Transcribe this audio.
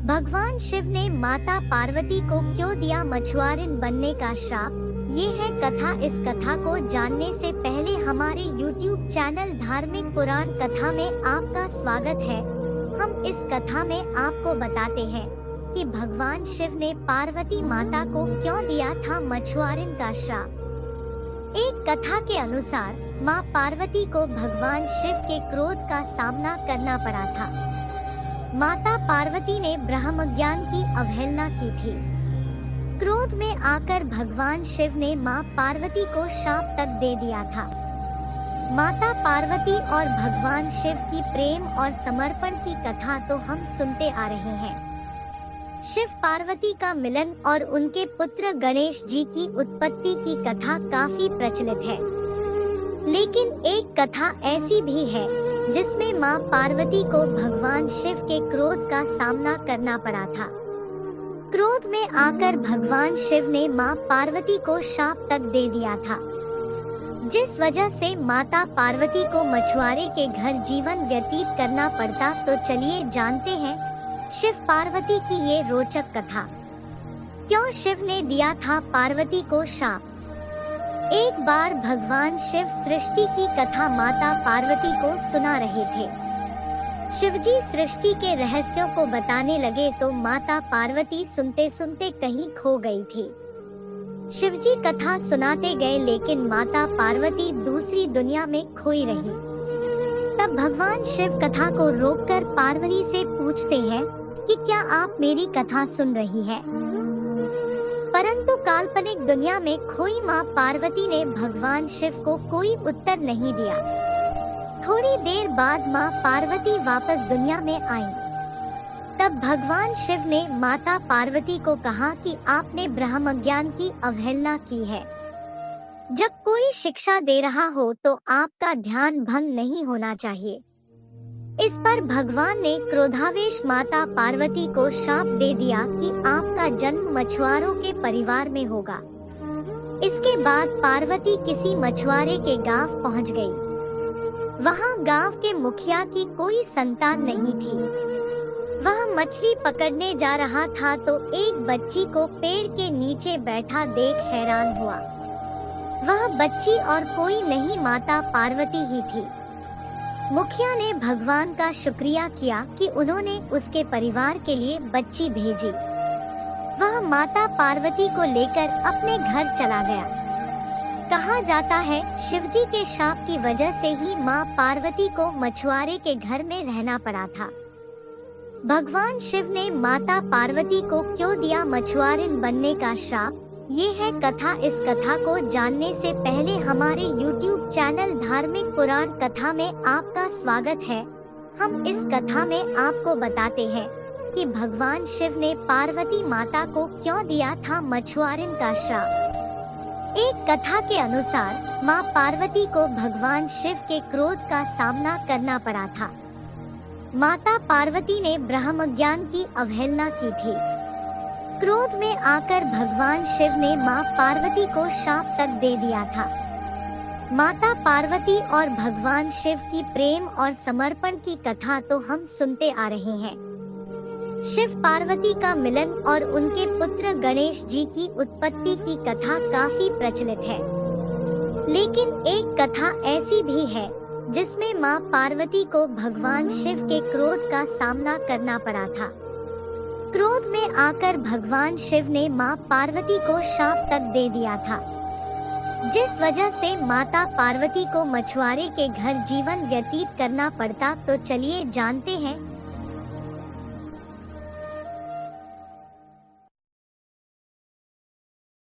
भगवान शिव ने माता पार्वती को क्यों दिया मछुआरिन बनने का श्राप? ये है कथा। इस कथा को जानने से पहले हमारे YouTube चैनल धार्मिक पुराण कथा में आपका स्वागत है। हम इस कथा में आपको बताते हैं कि भगवान शिव ने पार्वती माता को क्यों दिया था मछुआरिन का श्राप। एक कथा के अनुसार माँ पार्वती को भगवान शिव के क्रोध का सामना करना पड़ा था। माता पार्वती ने ब्रह्म ज्ञान की अवहेलना की थी। क्रोध में आकर भगवान शिव ने माँ पार्वती को शाप तक दे दिया था। माता पार्वती और भगवान शिव की प्रेम और समर्पण की कथा तो हम सुनते आ रहे हैं। शिव पार्वती का मिलन और उनके पुत्र गणेश जी की उत्पत्ति की कथा काफी प्रचलित है। लेकिन एक कथा ऐसी भी है जिसमें माँ पार्वती को भगवान शिव के क्रोध का सामना करना पड़ा था। क्रोध में आकर भगवान शिव ने माँ पार्वती को शाप तक दे दिया था, जिस वजह से माता पार्वती को मछुआरे के घर जीवन व्यतीत करना पड़ता। तो चलिए जानते हैं शिव पार्वती की ये रोचक कथा। क्यों शिव ने दिया था पार्वती को शाप? एक बार भगवान शिव सृष्टि की कथा माता पार्वती को सुना रहे थे। शिवजी सृष्टि के रहस्यों को बताने लगे तो माता पार्वती सुनते सुनते कहीं खो गई थी। शिवजी कथा सुनाते गए लेकिन माता पार्वती दूसरी दुनिया में खोई रही। तब भगवान शिव कथा को रोककर पार्वती से पूछते हैं कि क्या आप मेरी कथा सुन रही हैं? परंतु काल्पनिक दुनिया में खोई माँ पार्वती ने भगवान शिव को कोई उत्तर नहीं दिया। थोड़ी देर बाद माँ पार्वती वापस दुनिया में आई। तब भगवान शिव ने माता पार्वती को कहा कि आपने ब्रह्म ज्ञान की अवहेलना की है। जब कोई शिक्षा दे रहा हो तो आपका ध्यान भंग नहीं होना चाहिए। इस पर भगवान ने क्रोधावेश माता पार्वती को शाप दे दिया कि आपका जन्म मछुआरों के परिवार में होगा। इसके बाद पार्वती किसी मछुआरे के गांव पहुंच गई। वहां गांव के मुखिया की कोई संतान नहीं थी। वह मछली पकड़ने जा रहा था तो एक बच्ची को पेड़ के नीचे बैठा देख हैरान हुआ। वह बच्ची और कोई नहीं माता पार्वती ही थी। मुखिया ने भगवान का शुक्रिया किया कि उन्होंने उसके परिवार के लिए बच्ची भेजी। वह माता पार्वती को लेकर अपने घर चला गया। कहा जाता है शिवजी के शाप की वजह से ही माँ पार्वती को मछुआरे के घर में रहना पड़ा था। भगवान शिव ने माता पार्वती को क्यों दिया मछुआरिन बनने का श्राप? ये है कथा। इस कथा को जानने से पहले हमारे YouTube चैनल धार्मिक पुराण कथा में आपका स्वागत है। हम इस कथा में आपको बताते हैं कि भगवान शिव ने पार्वती माता को क्यों दिया था मछुआरिन का श्राप। एक कथा के अनुसार माँ पार्वती को भगवान शिव के क्रोध का सामना करना पड़ा था। माता पार्वती ने ब्रह्म ज्ञान की अवहेलना की थी। क्रोध में आकर भगवान शिव ने माँ पार्वती को शाप तक दे दिया था। माता पार्वती और भगवान शिव की प्रेम और समर्पण की कथा तो हम सुनते आ रहे हैं। शिव पार्वती का मिलन और उनके पुत्र गणेश जी की उत्पत्ति की कथा काफी प्रचलित है। लेकिन एक कथा ऐसी भी है जिसमें माँ पार्वती को भगवान शिव के क्रोध का सामना करना पड़ा था। क्रोध में आकर भगवान शिव ने माँ पार्वती को शाप तक दे दिया था, जिस वजह से माता पार्वती को मछुआरे के घर जीवन व्यतीत करना पड़ता। तो चलिए जानते हैं